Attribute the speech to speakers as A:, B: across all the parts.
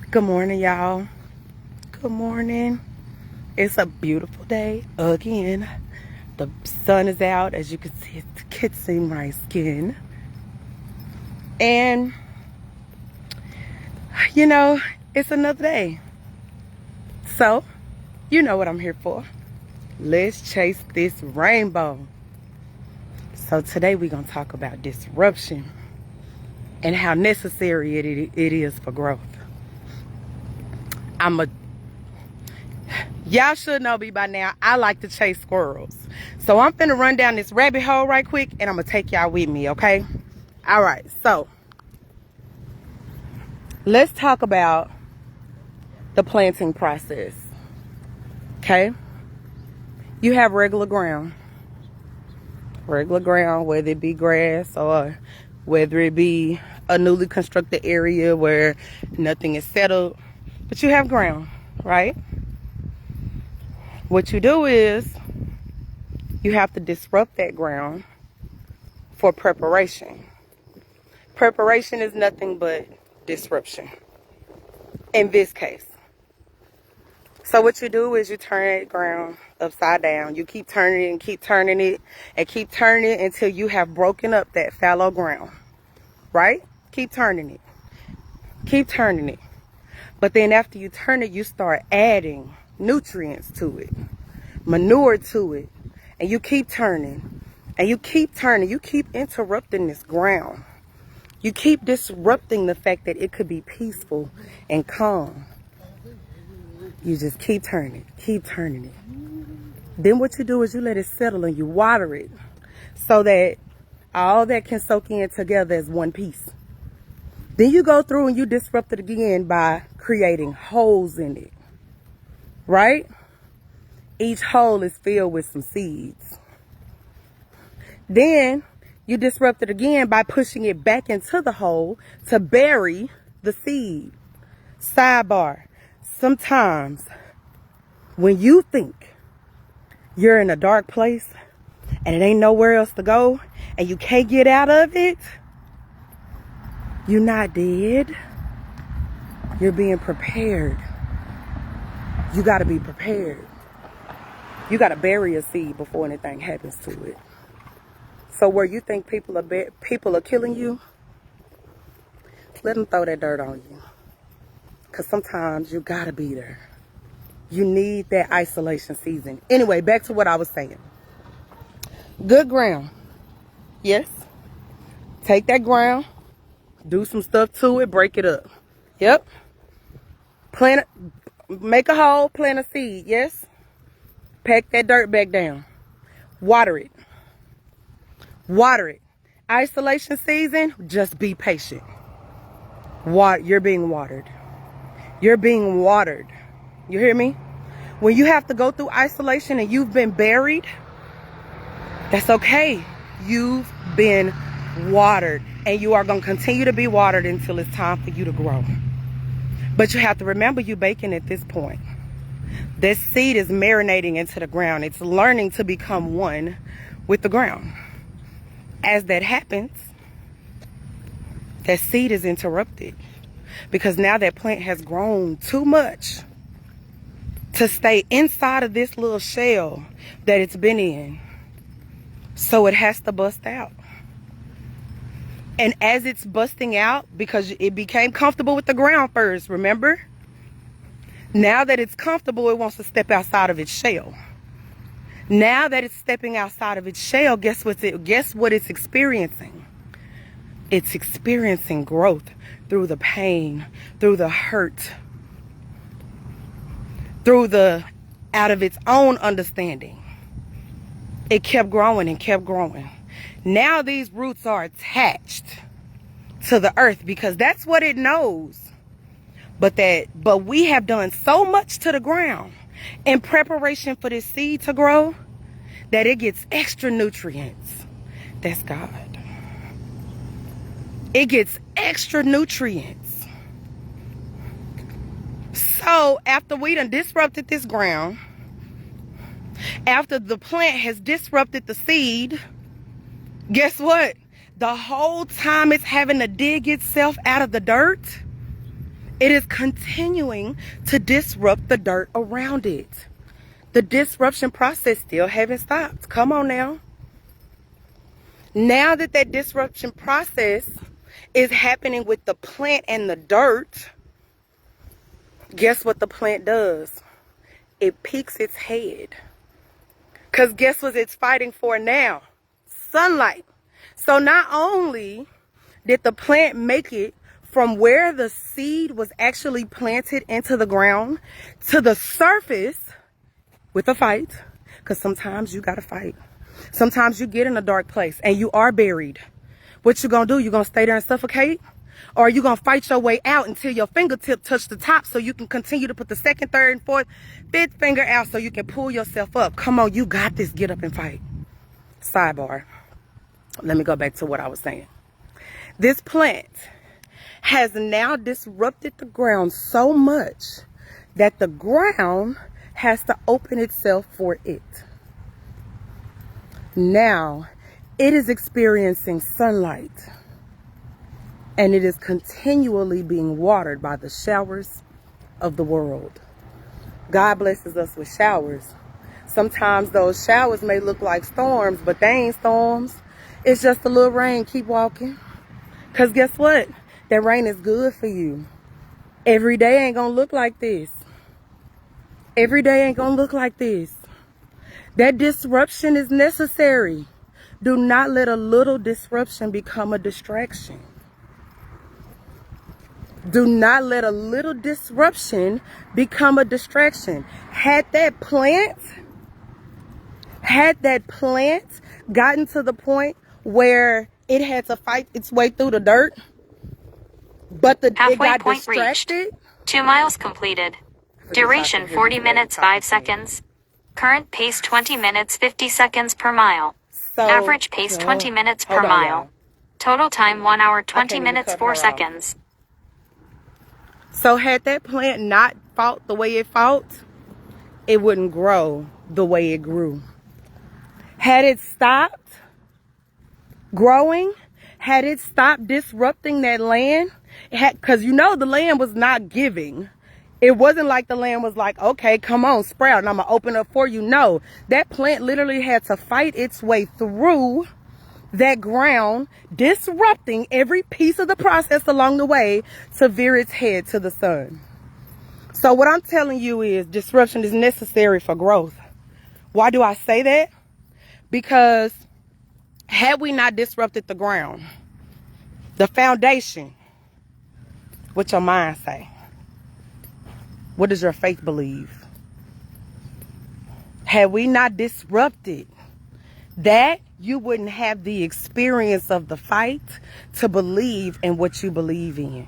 A: Good morning, y'all. Good morning. It's a beautiful day again. The sun is out, as you can see, it's kissing my skin. And, it's another day. So, you know what I'm here for. Let's chase this rainbow. So today we're going to talk about disruption and how necessary it is for growth. Y'all should know me by now. I like to chase squirrels. So I'm finna run down this rabbit hole right quick and I'm gonna take y'all with me, okay? All right, so let's talk about the planting process, okay? You have regular ground, whether it be grass or whether it be a newly constructed area where nothing is settled, but you have ground, right? What you do is you have to disrupt that ground for preparation. Preparation is nothing but disruption in this case. So what you do is you turn that ground upside down. You keep turning it and keep turning it and keep turning it until you have broken up that fallow ground, right? Keep turning it. Keep turning it. But then after you turn it, you start adding nutrients to it, manure to it, and you keep turning and you keep turning. You keep interrupting this ground. You keep disrupting the fact that it could be peaceful and calm. You just keep turning it. Then what you do is you let it settle and you water it so that all that can soak in together as one piece. Then you go through and you disrupt it again by creating holes in it, right? Each hole is filled with some seeds. Then you disrupt it again by pushing it back into the hole to bury the seed. Sidebar, sometimes when you think you're in a dark place and it ain't nowhere else to go and you can't get out of it, you're not dead. You're being prepared. You got to be prepared. You got to bury a seed before anything happens to it. So where you think people are killing you, let them throw that dirt on you. Because sometimes you got to be there. You need that isolation season. Anyway, back to what I was saying. Good ground. Yes. Take that ground. Do some stuff to it. Break it up. Yep. Make a hole. Plant a seed. Yes. Pack that dirt back down. Water it. Water it. Isolation season, just be patient. You're being watered. You're being watered. You hear me? When you have to go through isolation and you've been buried, that's okay. You've been watered. And you are going to continue to be watered until it's time for you to grow. But you have to remember you're baking at this point. This seed is marinating into the ground. It's learning to become one with the ground. As that happens, that seed is interrupted because now that plant has grown too much to stay inside of this little shell that it's been in. So it has to bust out. And as it's busting out, because it became comfortable with the ground first, remember? Now that it's comfortable, it wants to step outside of its shell. Now that it's stepping outside of its shell, guess what it's experiencing? It's experiencing growth through the pain, through the hurt, out of its own understanding. It kept growing and kept growing. Now these roots are attached to the earth because that's what it knows. But we have done so much to the ground in preparation for this seed to grow that it gets extra nutrients. That's God. It gets extra nutrients. So after we done disrupted this ground, after the plant has disrupted the seed, guess what? The whole time it's having to dig itself out of the dirt, It is continuing to disrupt the dirt around it. The disruption process still haven't stopped. Come on now. Now that that disruption process is happening with the plant and the dirt, guess what the plant does? It peeks its head. Because guess what it's fighting for now? Sunlight. So not only did the plant make it from where the seed was actually planted into the ground to the surface with a fight, because sometimes you gotta fight. Sometimes you get in a dark place and you are buried. What you gonna do? You gonna stay there and suffocate? Or are you gonna fight your way out until your fingertip touch the top so you can continue to put the second, third, and fourth, fifth finger out so you can pull yourself up? Come on, you got this. Get up and fight. Sidebar. Let me go back to what I was saying. This plant has now disrupted the ground so much that the ground has to open itself for it. Now, it is experiencing sunlight, and it is continually being watered by the showers of the world. God blesses us with showers. Sometimes those showers may look like storms, but they ain't storms. It's just a little rain. Keep walking. Because guess what? That rain is good for you. Every day ain't gonna look like this. Every day ain't gonna look like this. That disruption is necessary. Do not let a little disruption become a distraction. Do not let a little disruption become a distraction. Had that plant gotten to the point where it had to fight its way through the dirt, but it got distracted.
B: 2 miles completed. Duration 40 minutes 5 seconds. Current pace 20 minutes 50 seconds per mile. Average pace 20 minutes per mile. Total time 1 hour 20 minutes 4 seconds.
A: So had that plant not fought the way it fought, it wouldn't grow the way it grew. Had it stopped growing, had it stopped disrupting that land, because you know the land was not giving. It wasn't like the land was like, okay, come on, sprout, and I'm going to open up for you. No, that plant literally had to fight its way through that ground, disrupting every piece of the process along the way to veer its head to the sun. So what I'm telling you is disruption is necessary for growth. Why do I say that? Because had we not disrupted the ground, the foundation, what your mind say? What does your faith believe? Had we not disrupted that, you wouldn't have the experience of the fight to believe in what you believe in.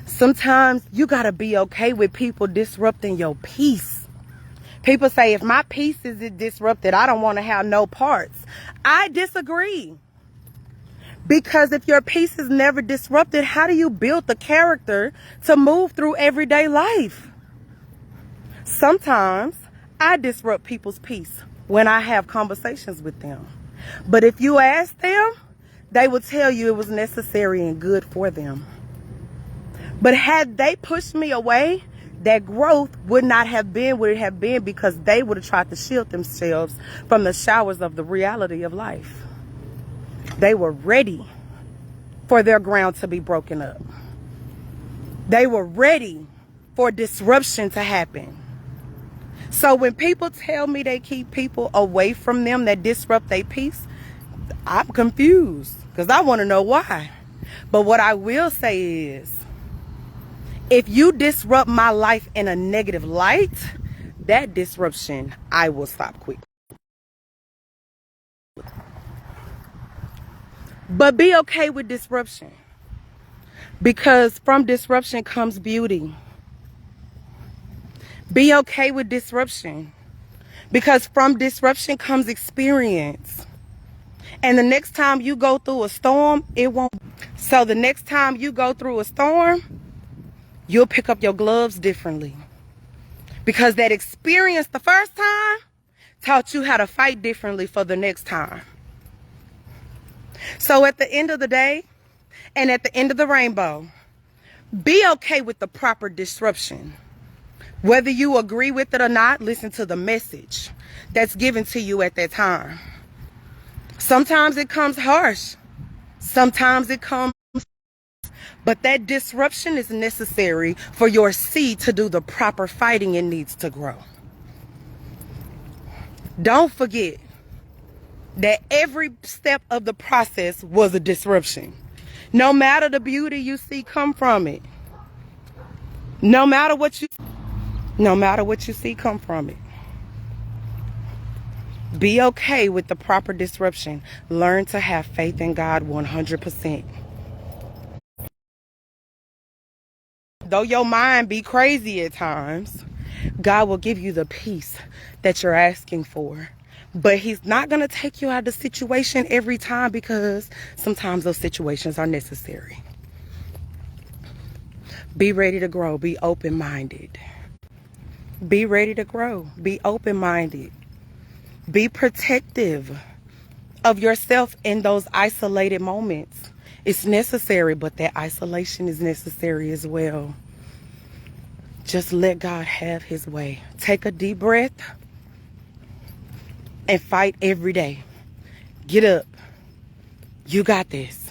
A: Sometimes you got to be okay with people disrupting your peace. People say, if my peace is disrupted, I don't want to have no parts. I disagree. Because if your peace is never disrupted, how do you build the character to move through everyday life? Sometimes I disrupt people's peace when I have conversations with them. But if you ask them, they will tell you it was necessary and good for them. But had they pushed me away, that growth would not have been what it had been, because they would have tried to shield themselves from the showers of the reality of life. They were ready for their ground to be broken up. They were ready for disruption to happen. So when people tell me they keep people away from them that disrupt their peace, I'm confused because I want to know why. But what I will say is, if you disrupt my life in a negative light, that disruption, I will stop quick. But be okay with disruption, because from disruption comes beauty. Be okay with disruption, because from disruption comes experience. And the next time you go through a storm, it won't. So the next time you go through a storm, you'll pick up your gloves differently, because that experience the first time taught you how to fight differently for the next time. So at the end of the day, and at the end of the rainbow, Be okay with the proper disruption. Whether you agree with it or not, listen to the message that's given to you at that time. Sometimes it comes harsh. Sometimes it comes, but that disruption is necessary for your seed to do the proper fighting it needs to grow. Don't forget that every step of the process was a disruption. No matter the beauty you see come from it. No matter what you see come from it. Be okay with the proper disruption. Learn to have faith in God 100%. Though your mind be crazy at times, God will give you the peace that you're asking for. But he's not going to take you out of the situation every time, because sometimes those situations are necessary. Be ready to grow. Be open-minded. Be ready to grow. Be open-minded. Be protective of yourself in those isolated moments. It's necessary, but that isolation is necessary as well. Just let God have his way. Take a deep breath and fight every day. Get up. You got this.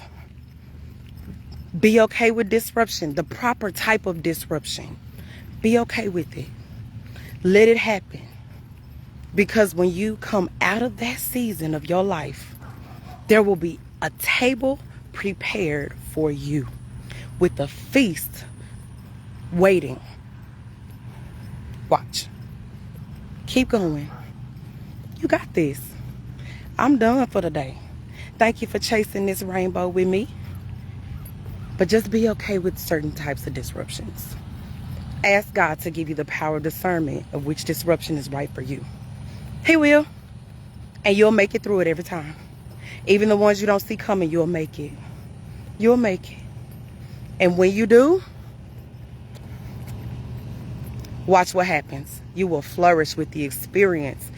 A: Be okay with disruption, the proper type of disruption. Be okay with it. Let it happen. Because when you come out of that season of your life, there will be a table prepared for you with a feast waiting. Watch. Keep going. You got this. I'm done for the day. Thank you for chasing this rainbow with me. But just be okay with certain types of disruptions. Ask God to give you the power of discernment of which disruption is right for you. He will. And you'll make it through it every time. Even the ones you don't see coming, you'll make it. You'll make it. And when you do, watch what happens. You will flourish with the experience.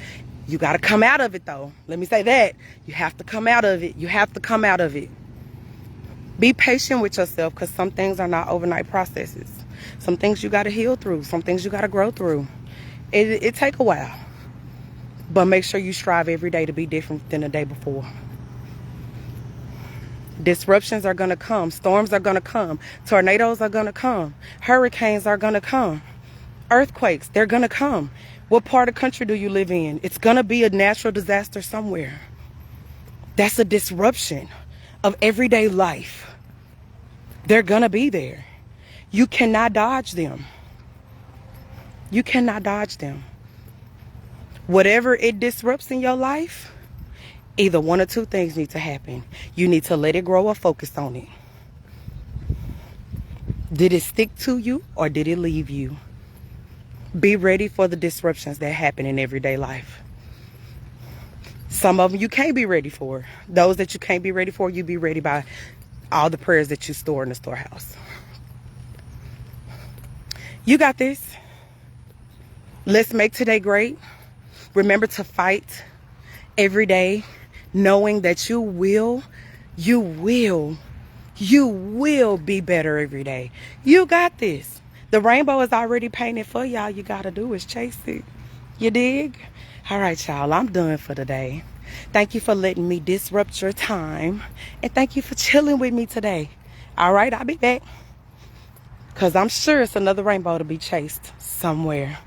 A: You got to come out of it, though. Let me say that. You have to come out of it. You have to come out of it. Be patient with yourself, because some things are not overnight processes. Some things you got to heal through. Some things you got to grow through. It take a while. But make sure you strive every day to be different than the day before. Disruptions are going to come. Storms are going to come. Tornadoes are going to come. Hurricanes are going to come. Earthquakes, they're going to come. What part of the country do you live in? It's going to be a natural disaster somewhere. That's a disruption of everyday life. They're going to be there. You cannot dodge them. You cannot dodge them. Whatever it disrupts in your life, either one or two things need to happen. You need to let it grow or focus on it. Did it stick to you or did it leave you? Be ready for the disruptions that happen in everyday life. Some of them you can't be ready for. Those that you can't be ready for, you be ready by all the prayers that you store in the storehouse. You got this. Let's make today great. Remember to fight every day, knowing that you will be better every day. You got this. The rainbow is already painted for you. All you got to do is chase it. You dig? All right, y'all. I'm done for today. Thank you for letting me disrupt your time. And thank you for chilling with me today. All right, I'll be back. Because I'm sure it's another rainbow to be chased somewhere.